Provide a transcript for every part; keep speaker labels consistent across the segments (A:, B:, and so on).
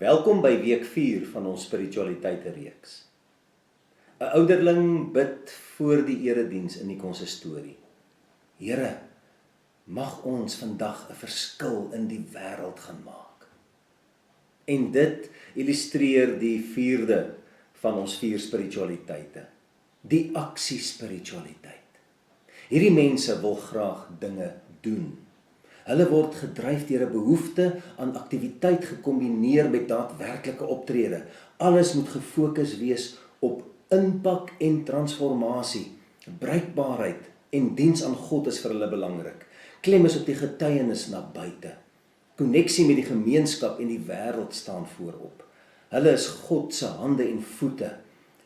A: Welkom by week 4 van ons spiritualiteite reeks. 'n Ouderling bid voor die erediens in die konsistorie. Here, mag ons vandag 'n verskil in die wêreld gaan maak. En dit illustreer die 4de van ons 4 spiritualiteite, die aksiespiritualiteit. Hierdie mense wil graag dinge doen. Hulle word gedryf deur 'n behoefte aan aktiwiteit gekombineer met daadwerklike optrede. Alles moet gefokus wees op impak en transformasie. Bruikbaarheid en diens aan God is vir hulle belangrik. Klem is op die getuienis na buite. Koneksie met die gemeenskap en die wêreld staan voorop. Hulle is God se hande en voete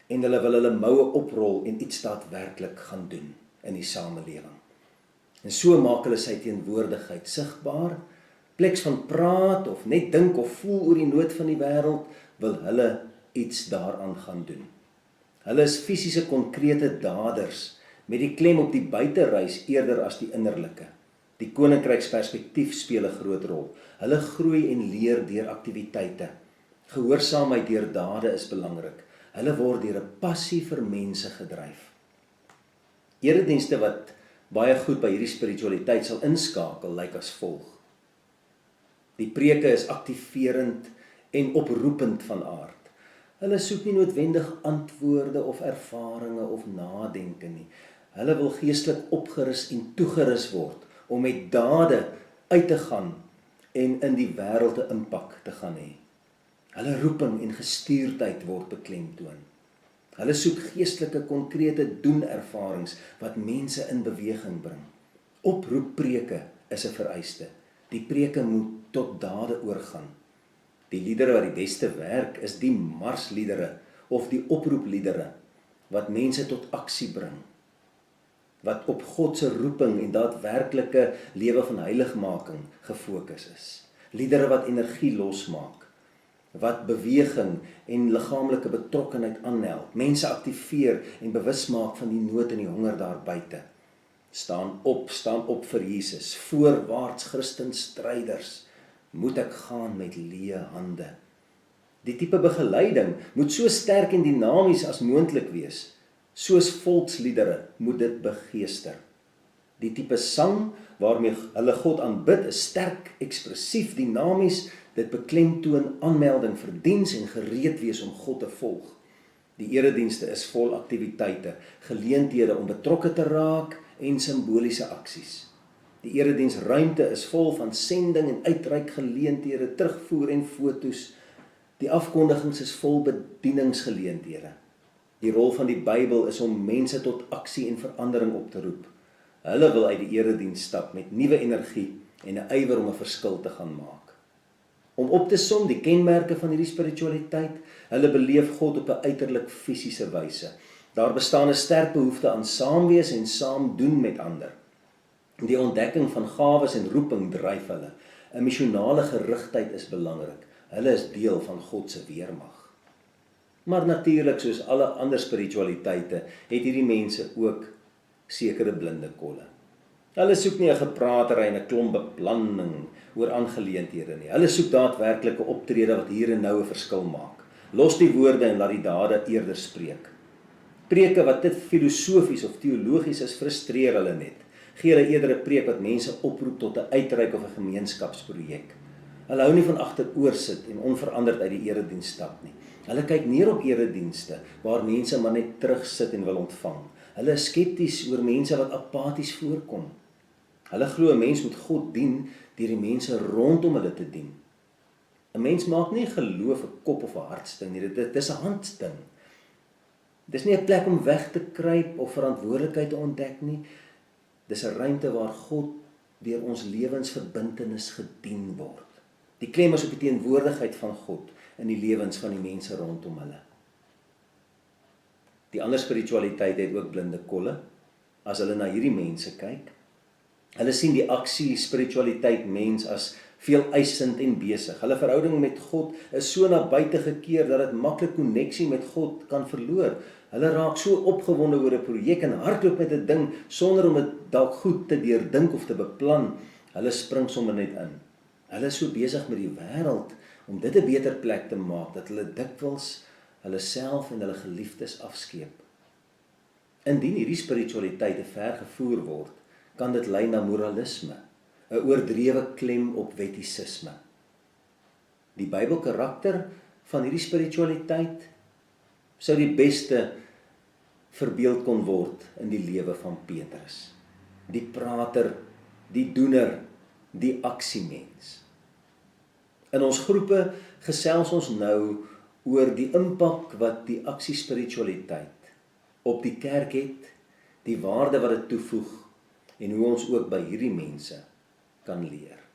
A: en hulle wil hulle moue oprol en iets daadwerklik gaan doen in die samelewing. En so maak hulle sy teenwoordigheid sigbaar. Pleks van praat of net dink of voel oor die nood van die wêreld, wil hulle iets daaraan gaan doen. Hulle is fisiese konkrete daders met die klem op die buitereis eerder as die innerlike. Die koninkryksperspektief speel 'n groot rol. Hulle groei en leer deur aktiwiteite. Gehoorsaamheid deur dade is belangrik. Hulle word deur 'n passie vir mense gedryf. Eredienste wat baie goed by hierdie spiritualiteit sal inskakel, lyk as volg. Die preke is aktiverend en oproepend van aard. Hulle soek nie noodwendig antwoorde of ervarings of nadenke nie. Hulle wil geestelik opgerus en toegerus word om met dade uit te gaan en in die wêreld 'n impak te gaan hê. Hulle roeping en gestuurdheid word beklemtoon. Hulle soek geestelike konkrete doen-ervarings wat mense in beweging bring. Oproeppreke is 'n vereiste. Die preke moet tot dade oorgaan. Die liedere wat die beste werk is die marsliedere of die oproepliedere wat mense tot aksie bring. Wat op God se roeping en daadwerklike lewe van heiligmaking gefokus is. Liedere wat energie losmaak, wat beweging en liggaamlike betrokkenheid aanhelp, mense aktiveer en bewus maak van die nood en die honger daar buite. Staan op vir Jesus, voorwaarts Christenstryders, moet ek gaan met leë hande. Die tipe begeleiding moet so sterk en dinamies as moontlik wees, soos volksliedere moet dit begeester. Die tipe sang waarmee hulle God aanbid is sterk, ekspressief, dinamies, dit beklemtoon aanmelding vir diens en gereed wees om God te volg. Die eredienste is vol aktiwiteite, geleenthede om betrokke te raak en simboliese aksies. Die erediensruimte is vol van sending en uitreik geleenthede, terugvoer en fotos. Die afkondigings is vol bedieningsgeleenthede. Die rol van die Bybel is om mense tot aksie en verandering op te roep. Hulle wil uit die erediens stap met nuwe energie en 'n ywer om 'n verskil te gaan maak. Om op te som die kenmerke van hierdie spiritualiteit, hulle beleef God op 'n uiterlik fisiese wyse. Daar bestaan 'n sterk behoefte aan saamwees en saam doen met ander. Die ontdekking van gawes en roeping dryf hulle. 'n Missionale gerigtheid is belangrik. Hulle is deel van God se weermag. Maar natuurlik, soos alle ander spiritualiteite, het hierdie mense ook sekere blinde kolle. Hulle soek nie 'n gepraatery en 'n klomp beplanning oor aangeleenthede nie. Hulle soek daadwerklike optrede wat hier en nou 'n verskil maak. Los die woorde en laat die dade eerder spreek. Preke wat dit filosofies of teologies is, frustreer hulle net. Gee hulle eerder 'n preek wat mense oproep tot 'n uitreik of 'n gemeenskapsprojek. Hulle hou nie van agteroor sit en onveranderd uit die erediens stap nie. Hulle kyk neer op eredienste waar mense maar net terugsit en wil ontvang. Hulle is skepties oor mense wat apaties voorkom. Hulle glo 'n mens moet God dien deur die mense rondom hulle te dien. 'n Mens maak nie geloof 'n kop of 'n hartsding nie, dit is 'n handding. Dis nie 'n plek om weg te kruip of verantwoordelikheid te ontdek nie. Dis 'n ruimte waar God deur ons lewensverbintenis gedien word. Die klem is op die teenwoordigheid van God in die lewens van die mense rondom hulle. Die ander spiritualiteit het ook blinde kolle, as hulle na hierdie mense kyk. Hulle sien die aksie spiritualiteit mens as veel eisend en besig. Hulle verhouding met God is so na buite gekeer dat dit maklik koneksie met God kan verloor. Hulle raak so opgewonde oor 'n projek en hardloop met 'n ding sonder om dit dalk goed te deurdink of te beplan. Hulle spring sommer net in. Hulle is so besig met die wêreld om dit 'n beter plek te maak, dat hulle dikwels hulle self en hulle geliefdes afskeep. Indien hierdie spiritualiteit te ver gevoer word, kan dit lei na moralisme, 'n oordrewe klem op wettisisme. Die Bybelkarakter van hierdie spiritualiteit sou die beste verbeeld kon word in die lewe van Petrus. Die prater, die doener, die aksiemens. In ons groepe gesels ons nou oor die impak wat die aksiespiritualiteit op die kerk het, die waarde wat dit toevoeg en hoe ons ook by hierdie mense kan leer.